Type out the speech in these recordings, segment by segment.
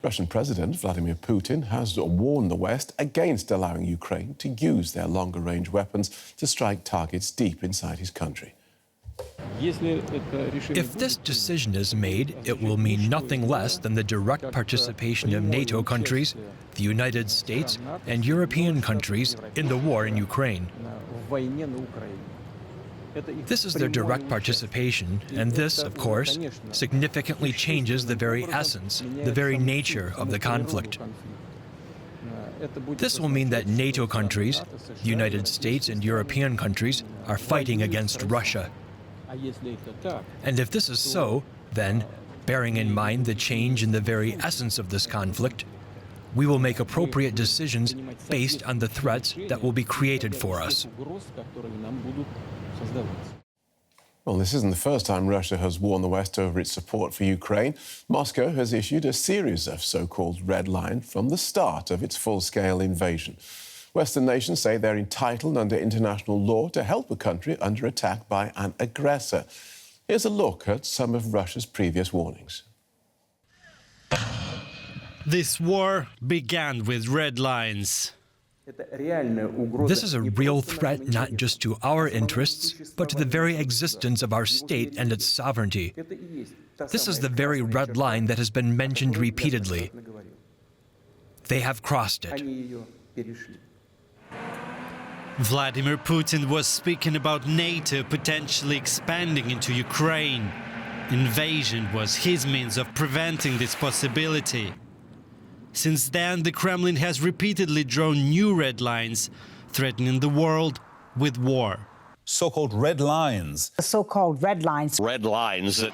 Russian President Vladimir Putin has warned the West against allowing Ukraine to use their longer-range weapons to strike targets deep inside his country. If this decision is made, it will mean nothing less than the direct participation of NATO countries, the United States, and European countries in the war in Ukraine. This is their direct participation, and this, of course, significantly changes the very essence, the very nature of the conflict. This will mean that NATO countries, the United States and European countries, are fighting against Russia. And if this is so, then, bearing in mind the change in the very essence of this conflict, we will make appropriate decisions based on the threats that will be created for us. Well, this isn't the first time Russia has warned the West over its support for Ukraine. Moscow has issued a series of so-called red lines from the start of its full-scale invasion. Western nations say they're entitled under international law to help a country under attack by an aggressor. Here's a look at some of Russia's previous warnings. This war began with red lines. This is a real threat not just to our interests, but to the very existence of our state and its sovereignty. This is the very red line that has been mentioned repeatedly. They have crossed it. Vladimir Putin was speaking about NATO potentially expanding into Ukraine. Invasion was his means of preventing this possibility. Since then, the Kremlin has repeatedly drawn new red lines, threatening the world with war. So-called red lines. The so-called red lines. Red lines.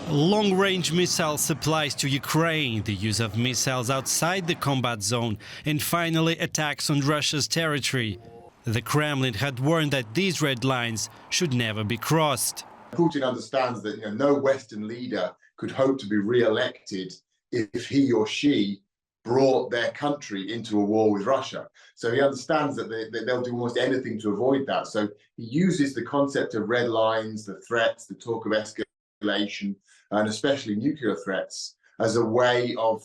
Long-range missile supplies to Ukraine, the use of missiles outside the combat zone, and finally attacks on Russia's territory. The Kremlin had warned that these red lines should never be crossed. Putin understands that no Western leader could hope to be re-elected if he or she brought their country into a war with Russia. So he understands that they'll do almost anything to avoid that. So he uses the concept of red lines, the threats, the talk of escalation, and especially nuclear threats as a way of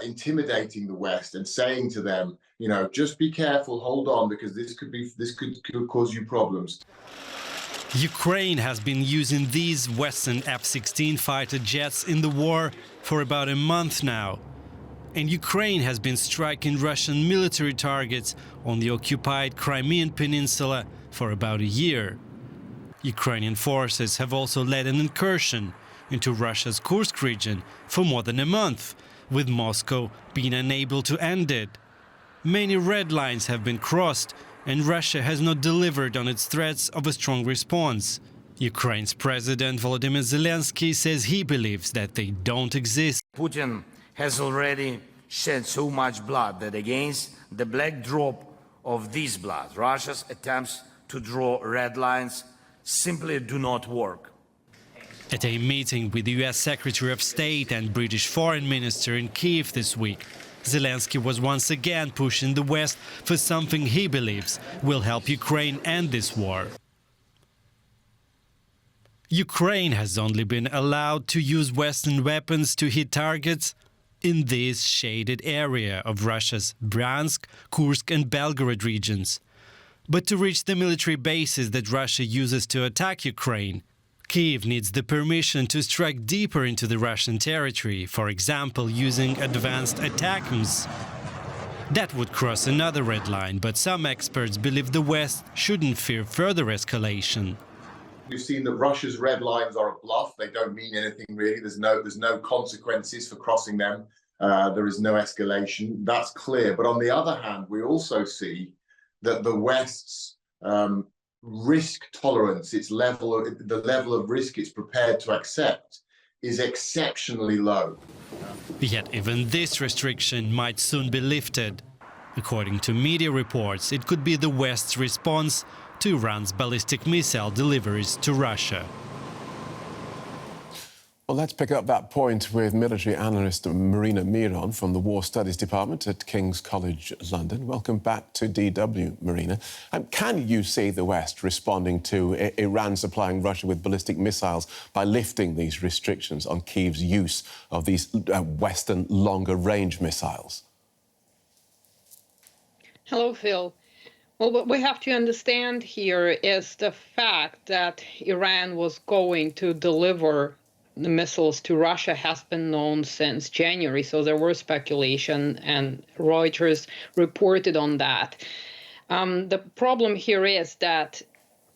intimidating the West and saying to them, just be careful, hold on, because this could cause you problems. Ukraine has been using these Western F-16 fighter jets in the war for about a month now. And Ukraine has been striking Russian military targets on the occupied Crimean Peninsula for about a year. Ukrainian forces have also led an incursion into Russia's Kursk region for more than a month, with Moscow being unable to end it. Many red lines have been crossed, and Russia has not delivered on its threats of a strong response. Ukraine's President Volodymyr Zelensky says he believes that they don't exist. Putin has already shed so much blood that against the backdrop of this blood, Russia's attempts to draw red lines simply do not work. At a meeting with the US Secretary of State and British Foreign Minister in Keir this week, Zelensky was once again pushing the West for something he believes will help Ukraine end this war. Ukraine has only been allowed to use Western weapons to hit targets in this shaded area of Russia's Bryansk, Kursk and Belgorod regions. But to reach the military bases that Russia uses to attack Ukraine, Kyiv needs the permission to strike deeper into the Russian territory, for example, using advanced ATACMS. That would cross another red line, but some experts believe the West shouldn't fear further escalation. We've seen that Russia's red lines are a bluff. They don't mean anything really. There's no consequences for crossing them. There is no escalation. That's clear. But on the other hand, we also see that the West's risk tolerance, the level of risk it's prepared to accept, is exceptionally low. Yet even this restriction might soon be lifted. According to media reports, it could be the West's response to Iran's ballistic missile deliveries to Russia. Well, let's pick up that point with military analyst Marina Miron from the War Studies Department at King's College London. Welcome back to DW, Marina. Can you see the West responding to Iran supplying Russia with ballistic missiles by lifting these restrictions on Kyiv's use of these Western longer-range missiles? Hello, Phil. Well, what we have to understand here is the fact that Iran was going to deliver the missiles to Russia has been known since January. So there were speculation, and Reuters reported on that. The problem here is that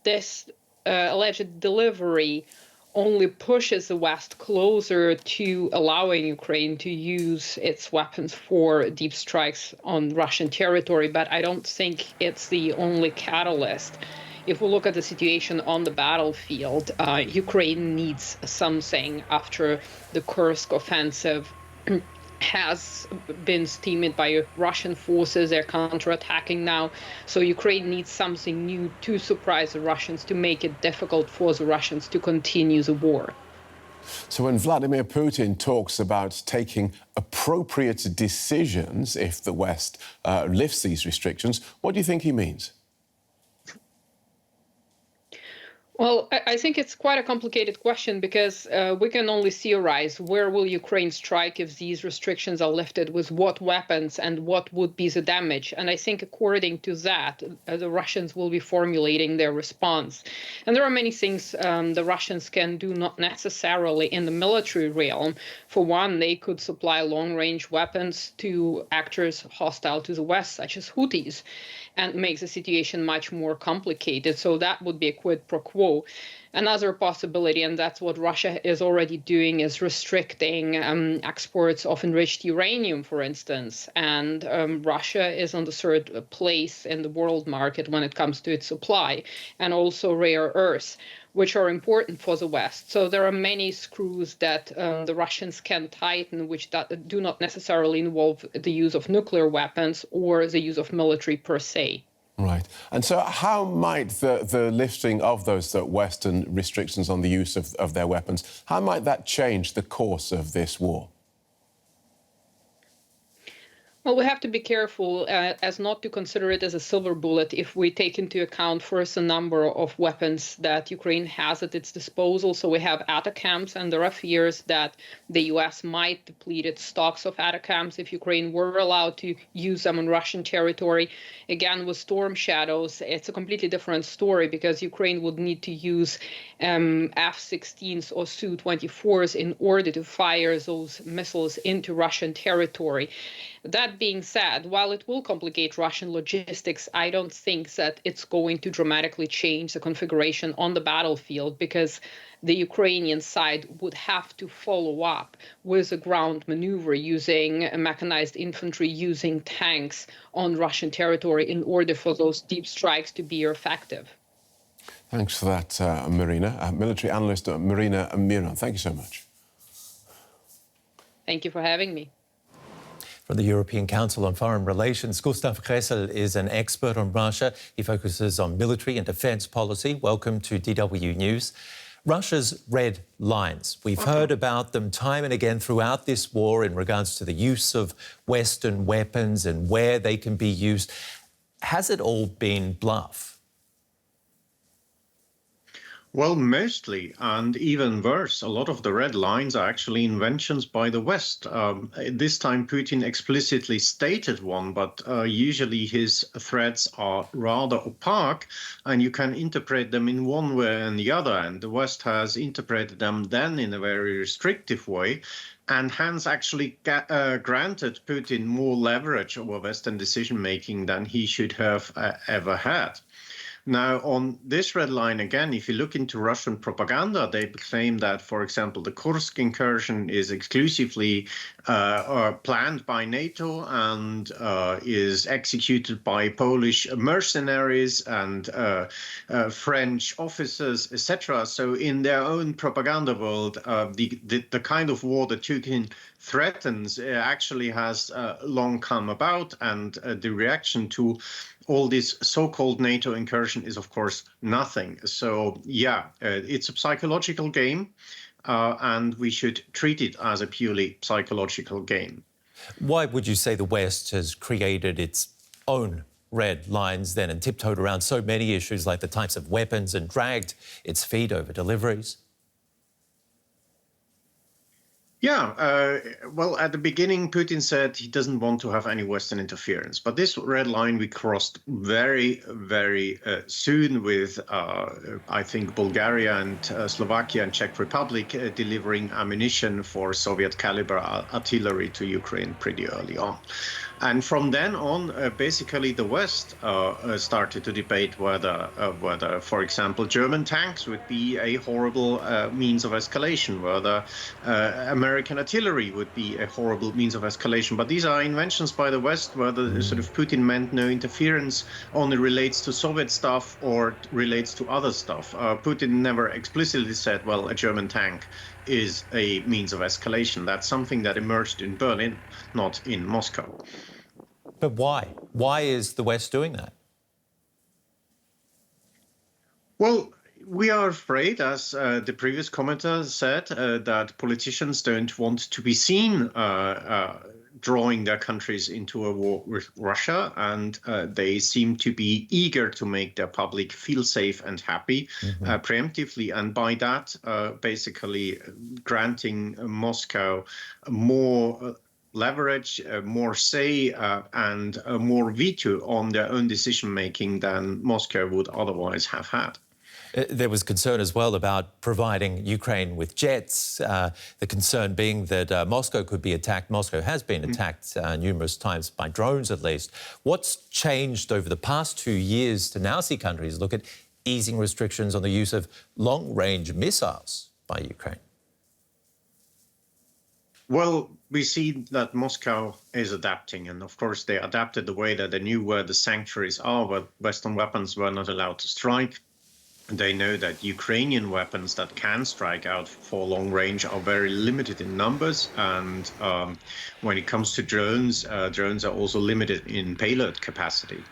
this alleged delivery only pushes the West closer to allowing Ukraine to use its weapons for deep strikes on Russian territory, but I don't think it's the only catalyst. If we look at the situation on the battlefield, Ukraine needs something after the Kursk offensive has been steamed by Russian forces. They're counterattacking now. So Ukraine needs something new to surprise the Russians, to make it difficult for the Russians to continue the war. So when Vladimir Putin talks about taking appropriate decisions if the West lifts these restrictions, what do you think he means? Well, I think it's quite a complicated question because we can only theorize where will Ukraine strike if these restrictions are lifted, with what weapons, and what would be the damage. And I think according to that, the Russians will be formulating their response. And there are many things the Russians can do, not necessarily in the military realm. For one, they could supply long-range weapons to actors hostile to the West, such as Houthis, and make the situation much more complicated. So that would be a quid pro quo. Another possibility, and that's what Russia is already doing, is restricting exports of enriched uranium, for instance. And Russia is on the third place in the world market when it comes to its supply, and also rare earths, which are important for the West. So there are many screws that the Russians can tighten, which do not necessarily involve the use of nuclear weapons or the use of military per se. Right. And so how might the lifting of those Western restrictions on the use of their weapons, how might that change the course of this war? Well, we have to be careful as not to consider it as a silver bullet if we take into account first the number of weapons that Ukraine has at its disposal. So we have ATACMS, and there are fears that the U.S. might deplete its stocks of ATACMS if Ukraine were allowed to use them on Russian territory. Again, with Storm Shadows, it's a completely different story because Ukraine would need to use F-16s or Su-24s in order to fire those missiles into Russian territory. That being said, while it will complicate Russian logistics, I don't think that it's going to dramatically change the configuration on the battlefield, because the Ukrainian side would have to follow up with a ground maneuver using mechanized infantry, using tanks on Russian territory in order for those deep strikes to be effective. Thanks for that, Marina. Military analyst Marina Miron, thank you so much. Thank you for having me. From the European Council on Foreign Relations, Gustav Gressel is an expert on Russia. He focuses on military and defence policy. Welcome to DW News. Russia's red lines. We've heard about them time and again throughout this war in regards to the use of Western weapons and where they can be used. Has it all been bluff? Well, mostly, and even worse, a lot of the red lines are actually inventions by the West. This time Putin explicitly stated one, but usually his threats are rather opaque, and you can interpret them in one way and the other. And the West has interpreted them then in a very restrictive way, and hence actually granted Putin more leverage over Western decision-making than he should have ever had. Now, on this red line, again, if you look into Russian propaganda, they claim that, for example, the Kursk incursion is exclusively planned by NATO and is executed by Polish mercenaries and French officers, etc. So in their own propaganda world, the kind of war that Putin threatens actually has long come about, and the reaction to all this so-called NATO incursion is, of course, nothing. So, yeah, it's a psychological game. and we should treat it as a purely psychological game. Why would you say the West has created its own red lines then and tiptoed around so many issues like the types of weapons and dragged its feet over deliveries? Yeah, well, at the beginning, Putin said he doesn't want to have any Western interference. But this red line we crossed very, very soon with, I think, Bulgaria and Slovakia and Czech Republic delivering ammunition for Soviet caliber artillery to Ukraine pretty early on. And from then on, basically, the West started to debate whether, for example, German tanks would be a horrible means of escalation, whether American artillery would be a horrible means of escalation. But these are inventions by the West, whether sort of Putin meant no interference only relates to Soviet stuff or relates to other stuff. Putin never explicitly said, well, a German tank is a means of escalation. That's something that emerged in Berlin, not in Moscow. But why? Why is the West doing that? Well, we are afraid, as the previous commenter said, that politicians don't want to be seen drawing their countries into a war with Russia, and they seem to be eager to make their public feel safe and happy preemptively, and by that basically granting Moscow more leverage, more say, and more veto on their own decision-making than Moscow would otherwise have had. There was concern as well about providing Ukraine with jets, the concern being that Moscow could be attacked. Moscow has been attacked numerous times by drones, at least. What's changed over the past 2 years to now see countries look at easing restrictions on the use of long-range missiles by Ukraine? Well, we see that Moscow is adapting, and of course they adapted the way that they knew where the sanctuaries are, where Western weapons were not allowed to strike. They know that Ukrainian weapons that can strike out for long range are very limited in numbers, and when it comes to drones, drones are also limited in payload capacity.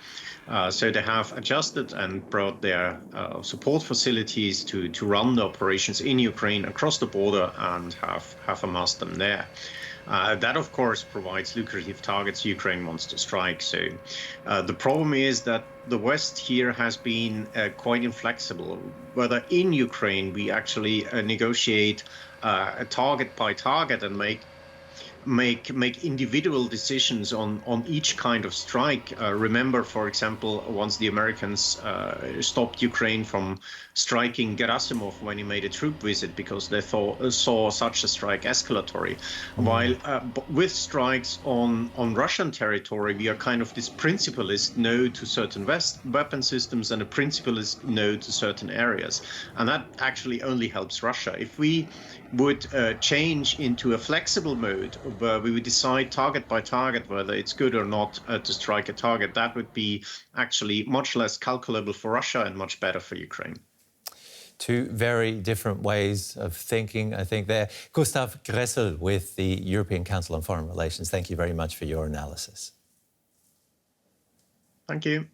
So they have adjusted and brought their support facilities to run the operations in Ukraine across the border and have amassed them there. That, of course, provides lucrative targets Ukraine wants to strike. So the problem is that the West here has been quite inflexible. Whether in Ukraine we actually negotiate a target by target and make individual decisions on each kind of strike. Remember, for example, once the Americans stopped Ukraine from striking Gerasimov when he made a troop visit because they saw such a strike escalatory. While with strikes on Russian territory, we are kind of this principalist no to certain weapon systems and a principalist no to certain areas. And that actually only helps Russia. If we would change into a flexible mode where we would decide target by target whether it's good or not to strike a target, that would be actually much less calculable for Russia and much better for Ukraine. Two very different ways of thinking, I think, there. Gustav Gressel with the European Council on Foreign Relations, thank you very much for your analysis. Thank you.